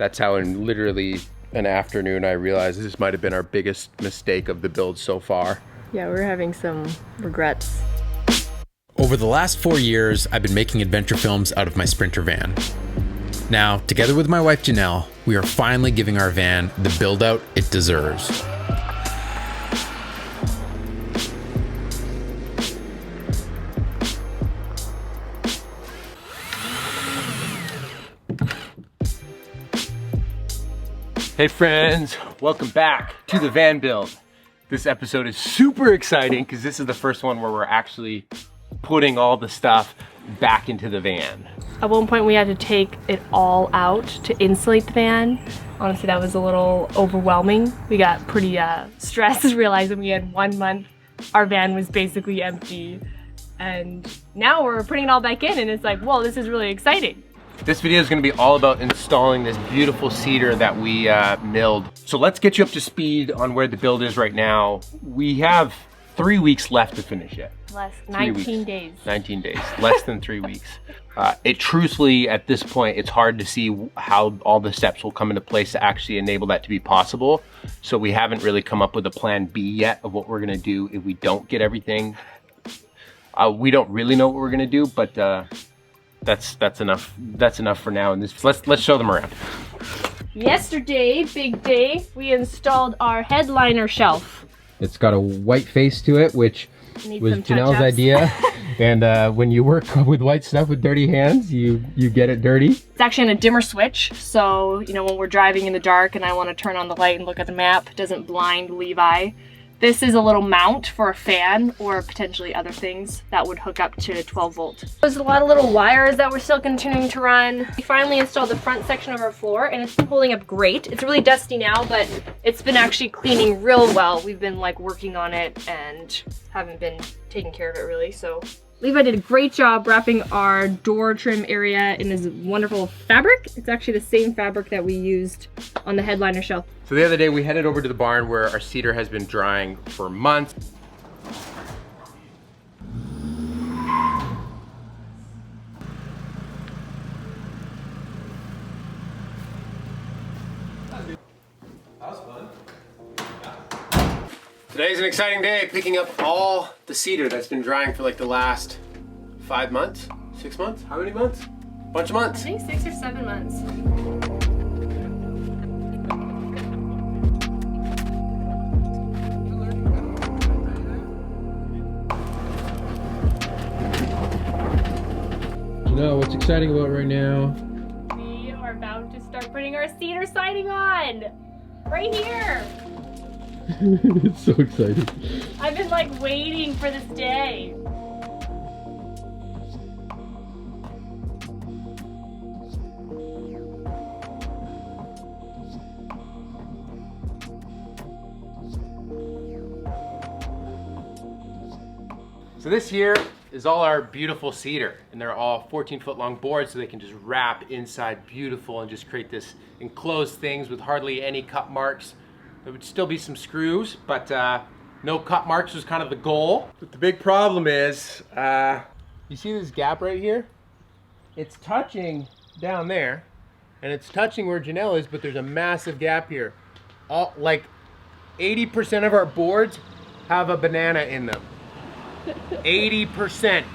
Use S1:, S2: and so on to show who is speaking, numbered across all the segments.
S1: That's how in literally an afternoon I realized this might have been our biggest mistake of the build so far.
S2: Yeah, we're having some regrets.
S3: Over the last 4 years, I've been making adventure films out of my Sprinter van. Now, together with my wife Janelle, we are finally giving our van the build out it deserves.
S1: Hey friends, welcome back to the VanBuild. This episode is super exciting because this is the first one where we're actually putting all the stuff back into the van.
S2: At one point we had to take it all out to insulate the van. Honestly, that was a little overwhelming. We got pretty stressed realizing we had 1 month. Our van was basically empty. And now we're putting it all back in and it's like, whoa, this is really exciting.
S1: This video is going to be all about installing this beautiful cedar that we milled. So let's get you up to speed on where the build is right now. We have 3 weeks left to finish it.
S2: 19 days.
S1: 19 days, less than 3 weeks. It truthfully, at this point, it's hard to see how all the steps will come into place to actually enable that to be possible. So we haven't really come up with a plan B yet of what we're going to do if we don't get everything. We don't really know what we're going to do, but that's enough. That's enough for now. And let's show them around.
S2: Yesterday, big day, we installed our headliner shelf.
S1: It's got a white face to it, which was Janelle's idea. And when you work with white stuff with dirty hands, you get it dirty.
S2: It's actually on a dimmer switch, so you know when we're driving in the dark and I want to turn on the light and look at the map, it doesn't blind Levi. This is a little mount for a fan or potentially other things that would hook up to 12 volt. There's a lot of little wires that we're still continuing to run. We finally installed the front section of our floor and it's been holding up great. It's really dusty now, but it's been actually cleaning real well. We've been like working on it and haven't been taking care of it really, so. Levi did a great job wrapping our door trim area in this wonderful fabric. It's actually the same fabric that we used on the headliner shelf.
S1: So the other day we headed over to the barn where our cedar has been drying for months. That was fun. Today's an exciting day, picking up all the cedar that's been drying for like the last 5 months, 6 months, how many months? Bunch of months.
S2: I think 6 or 7 months.
S1: You know what's exciting about right now?
S2: We are about to start putting our cedar siding on. Right here.
S1: It's so exciting.
S2: I've been like waiting for this day.
S1: So this here is all our beautiful cedar, and they're all 14-foot long boards, so they can just wrap inside beautiful and just create this enclosed things with hardly any cut marks. There would still be some screws, but no cut marks was kind of the goal. But the big problem is, you see this gap right here? It's touching down there, and it's touching where Janelle is, but there's a massive gap here. Like 80% of our boards have a banana in them. 80%.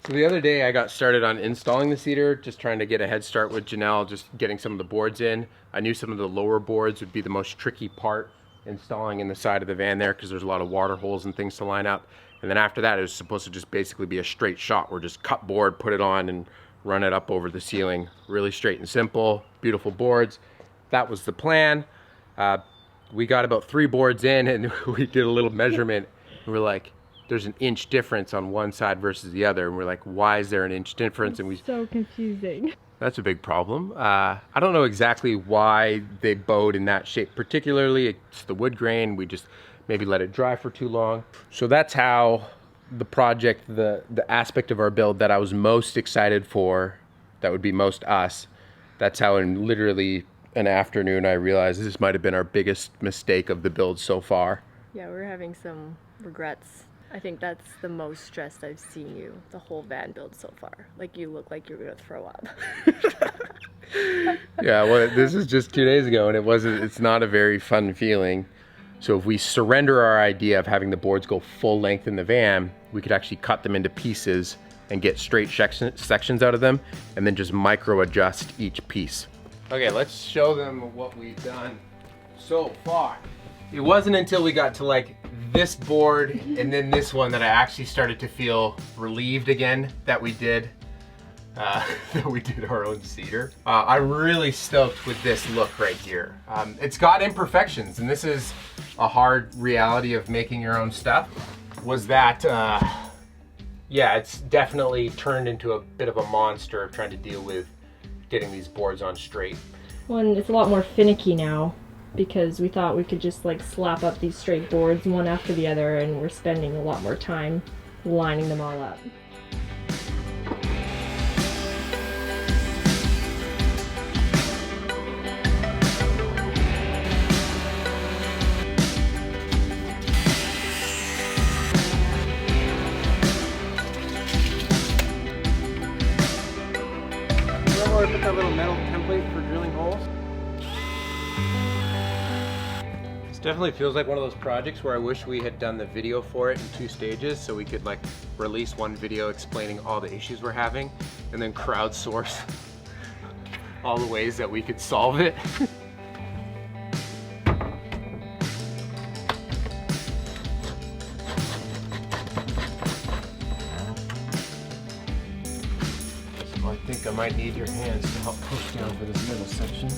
S1: So the other day I got started on installing the cedar, just trying to get a head start with Janelle, just getting some of the boards in. I knew some of the lower boards would be the most tricky part, installing in the side of the van there, because there's a lot of water holes and things to line up. And then after that, it was supposed to just basically be a straight shot where just cut board, put it on and run it up over the ceiling. Really straight and simple, beautiful boards. That was the plan. We got about 3 boards in and we did a little measurement. And we're like, there's an inch difference on one side versus the other, and we're like, why is there an inch difference? And
S2: So confusing.
S1: that's a big problem. I don't know exactly why they bowed in that shape particularly. It's the wood grain. We just maybe let it dry for too long. So that's how the project, the aspect of our build that I was most excited for, that would be most us, that's how in literally an afternoon I realized this might have been our biggest mistake of the build so far.
S2: Yeah, we're having some regrets. I think that's the most stressed I've seen you the whole van build so far. Like you look like you're gonna throw up.
S1: Yeah, well, this is just 2 days ago, and it's not a very fun feeling. So if we surrender our idea of having the boards go full length in the van, we could actually cut them into pieces and get straight sections out of them, and then just micro adjust each piece. Okay, let's show them what we've done so far. It wasn't until we got to like this board and then this one that I actually started to feel relieved again that we did our own cedar. I'm really stoked with this look right here. It's got imperfections, and this is a hard reality of making your own stuff, was that, yeah, it's definitely turned into a bit of a monster of trying to deal with getting these boards on straight.
S2: Well, and it's a lot more finicky now because we thought we could just like slap up these straight boards one after the other, and we're spending a lot more time lining them all up.
S1: Put that little metal template for drilling holes. This definitely feels like one of those projects where I wish we had done the video for it in 2 stages, so we could like release one video explaining all the issues we're having and then crowdsource all the ways that we could solve it. I think I might need your hands to help push down for this middle section.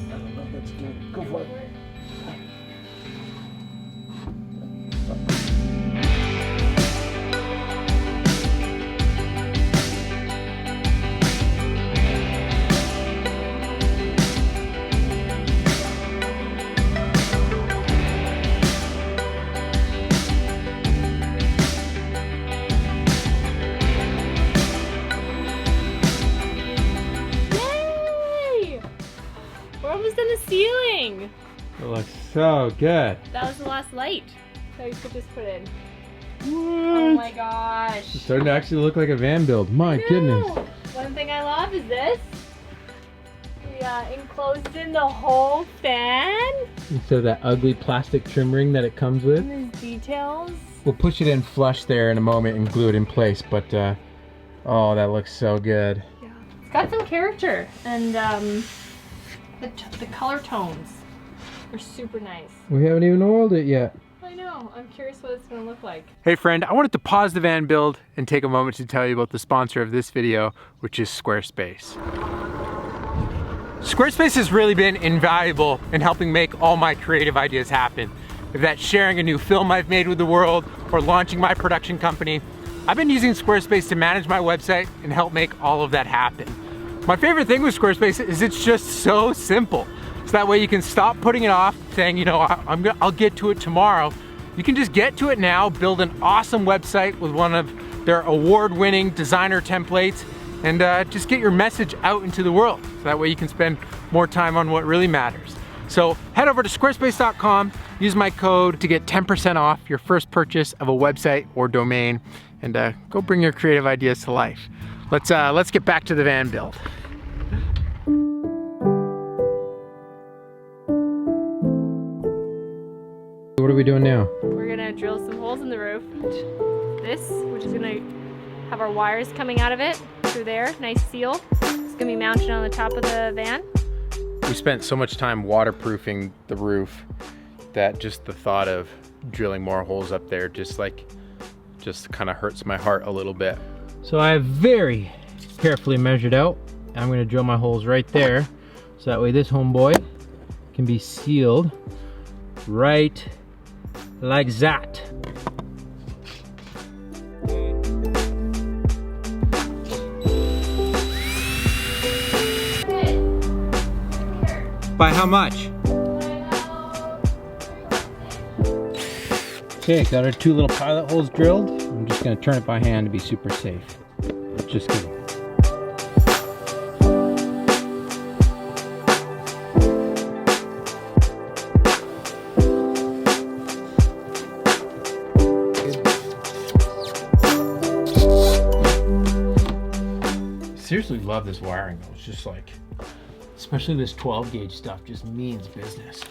S1: I don't know if that's good. Go for it.
S2: Ceiling!
S1: It looks so good.
S2: That was the last light that we could just put in.
S1: What?
S2: Oh my gosh.
S1: It's starting to actually look like a van build. My goodness.
S2: One thing I love is this. We enclosed in the whole fan.
S1: Instead of that ugly plastic trim ring that it comes with.
S2: And these details.
S1: We'll push it in flush there in a moment and glue it in place, but oh, that looks so good.
S2: Yeah. It's got some character, and the color tones are super nice.
S1: We haven't even oiled it yet.
S2: I know. I'm curious what it's going to look like.
S1: Hey friend, I wanted to pause the van build and take a moment to tell you about the sponsor of this video, which is Squarespace. Squarespace has really been invaluable in helping make all my creative ideas happen. If that's sharing a new film I've made with the world or launching my production company, I've been using Squarespace to manage my website and help make all of that happen. My favorite thing with Squarespace is it's just so simple. So that way you can stop putting it off, saying, you know, I'll get to it tomorrow. You can just get to it now, build an awesome website with one of their award-winning designer templates, and just get your message out into the world. So that way you can spend more time on what really matters. So head over to squarespace.com, use my code to get 10% off your first purchase of a website or domain, and go bring your creative ideas to life. Let's get back to the van build. What are we doing now?
S2: We're gonna drill some holes in the roof. This, which is gonna have our wires coming out of it through there, nice seal. It's gonna be mounted on the top of the van.
S1: We spent so much time waterproofing the roof that just the thought of drilling more holes up there just kind of hurts my heart a little bit. So I have very carefully measured out. I'm gonna drill my holes right there, so that way this homeboy can be sealed right like that. By how much?
S4: Okay, got our 2 little pilot holes drilled. I'm just gonna turn it by hand to be super safe. Just kidding. Seriously love this wiring though. It's just like, especially this 12 gauge stuff just means business.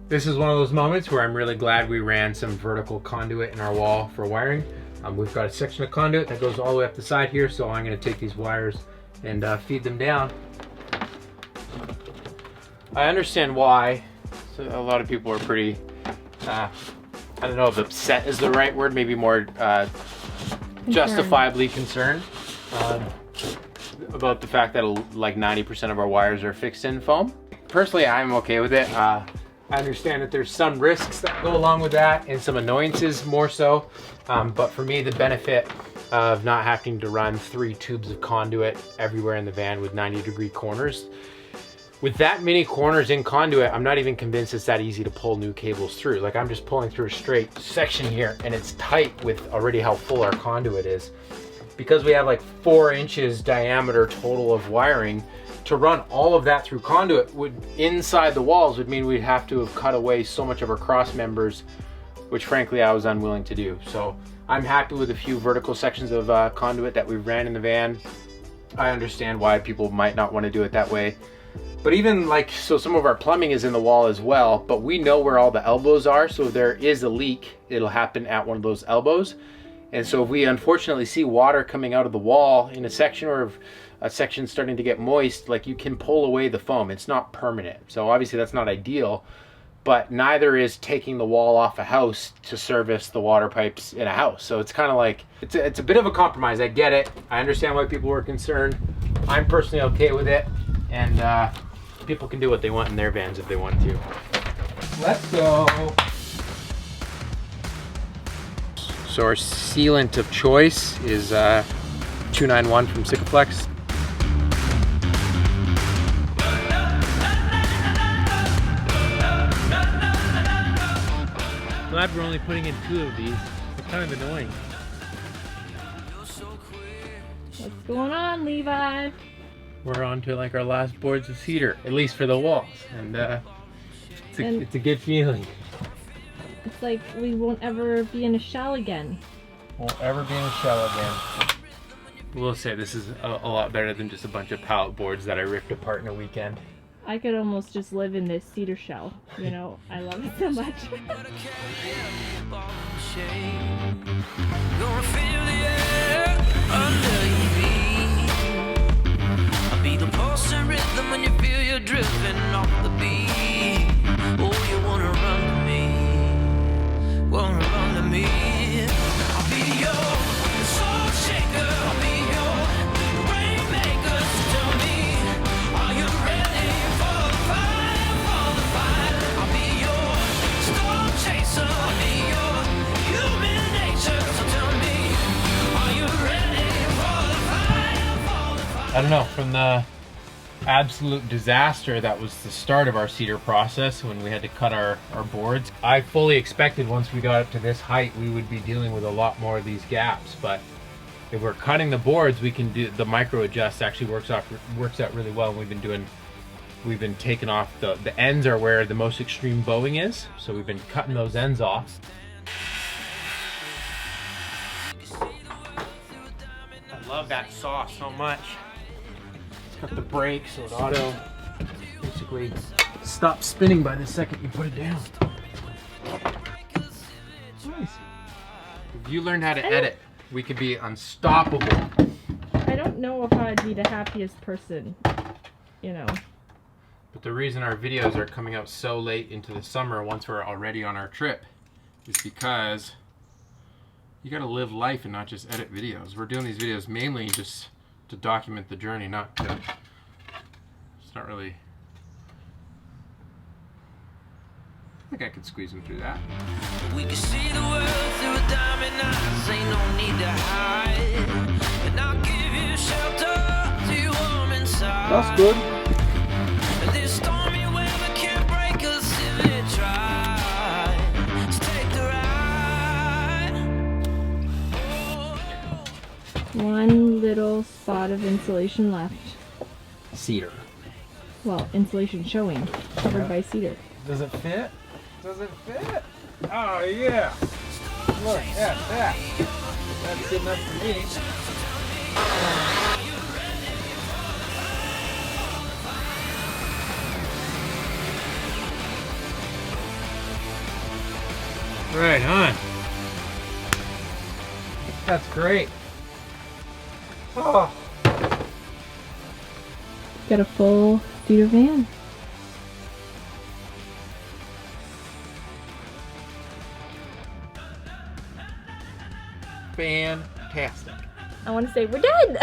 S3: This is one of those moments where I'm really glad we ran some vertical conduit in our wall for wiring. We've got a section of conduit that goes all the way up the side here, so I'm going to take these wires and feed them down. I understand why. So a lot of people are pretty, I don't know if upset is the right word, maybe more justifiably concerned about the fact that like 90% of our wires are fixed in foam. Personally, I'm okay with it. I understand that there's some risks that go along with that and some annoyances more so. But for me, the benefit of not having to run 3 tubes of conduit everywhere in the van with 90-degree corners. With that many corners in conduit, I'm not even convinced it's that easy to pull new cables through. Like I'm just pulling through a straight section here and it's tight with already how full our conduit is. Because we have like 4 inches diameter total of wiring, to run all of that through conduit would inside the walls would mean we'd have to have cut away so much of our cross members, which frankly I was unwilling to do. So I'm happy with a few vertical sections of conduit that we ran in the van. I understand why people might not want to do it that way. But even like, so some of our plumbing is in the wall as well, but we know where all the elbows are. So if there is a leak, it'll happen at one of those elbows. And so if we unfortunately see water coming out of the wall in a section, or if a section starting to get moist, like you can pull away the foam. It's not permanent. So obviously that's not ideal, but neither is taking the wall off a house to service the water pipes in a house. So it's kind of like, it's a bit of a compromise. I get it. I understand why people were concerned. I'm personally okay with it. And people can do what they want in their vans if they want to. Let's go. So our sealant of choice is 291 from Sikaflex.
S4: Glad we're only putting in 2 of these. It's kind of annoying.
S2: What's going on, Levi?
S4: We're on to like our last boards of cedar, at least for the walls, and it's a good feeling.
S2: It's like we won't ever be in a shell again.
S4: Won't ever be in a shell again. We'll say this is a lot better than just a bunch of pallet boards that I ripped apart in a weekend.
S2: I could almost just live in this cedar shell. You know, I love it so much. I'll be the pulse and rhythm when you feel you're drifting off the beat. Oh, you wanna run to me, wanna run to me. I'll be your soul shaker, I'll be your rainmaker. So tell me, are you ready for the fight, for the fight? I'll be your storm chaser, I'll be your human nature. So tell me, are you ready for the fight, for the fight?
S4: I don't know, from the absolute disaster that was the start of our cedar process when we had to cut our boards, I fully expected once we got up to this height we would be dealing with a lot more of these gaps. But if we're cutting the boards, we can do the micro adjust. Actually works out really well. We've been taking off the ends are where the most extreme bowing is, so we've been cutting those ends off. I love that saw so much. Cut the brake so it auto basically stops spinning by the second you put it down. Nice. If you learned how to edit, we could be unstoppable.
S2: I don't know if I'd be the happiest person, you know.
S4: But the reason our videos are coming out so late into the summer once we're already on our trip is because you gotta live life and not just edit videos. We're doing these videos mainly just to document the journey, not to, it's not really, I think I could squeeze them through that. We can see the world through a diamond eyes, ain't no need to hide, and I'll give you shelter to your warm inside. That's good. This stormy weather can't break us if
S2: facade of insulation left.
S3: Cedar.
S2: Well, insulation showing, covered by cedar.
S3: Does it fit? Does it fit? Oh yeah! Look at that! That's good enough for me. Right on. That's great. Oh.
S2: Got a full cedar van.
S3: Fantastic.
S2: I want to say we're done.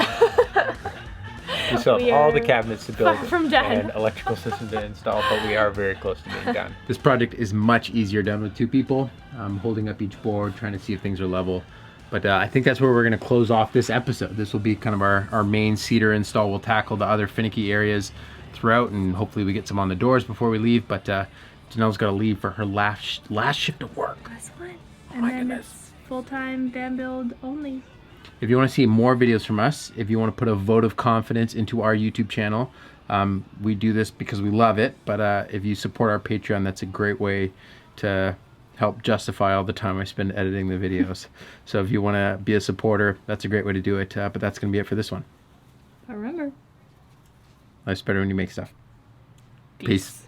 S3: We still
S2: We
S3: have all
S2: are
S3: the cabinets to build
S2: far from done.
S3: and electrical system to install, but we are very close to being done.
S1: This project is much easier done with 2 people. I'm holding up each board, trying to see if things are level. But I think that's where we're gonna close off this episode. This will be kind of our main cedar install. We'll tackle the other finicky areas throughout, and hopefully we get some on the doors before we leave. But Janelle's gotta leave for her last shift of work.
S2: Last one. And
S1: my
S2: then
S1: goodness.
S2: it's full-time VanBuild only.
S1: If you want to see more videos from us, if you want to put a vote of confidence into our YouTube channel, we do this because we love it. But if you support our Patreon, that's a great way to help justify all the time I spend editing the videos. So if you want to be a supporter, that's a great way to do it. But that's going to be it for this one.
S2: Remember.
S1: Life's better when you make stuff. Peace.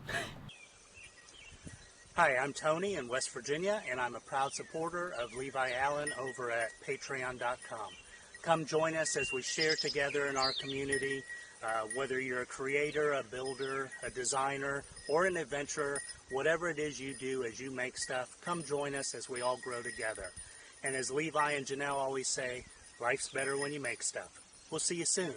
S5: Hi, I'm Tony in West Virginia, and I'm a proud supporter of Levi Allen over at patreon.com. Come join us as we share together in our community. Whether you're a creator, a builder, a designer, or an adventurer, whatever it is you do as you make stuff, come join us as we all grow together. And as Levi and Janelle always say, life's better when you make stuff. We'll see you soon.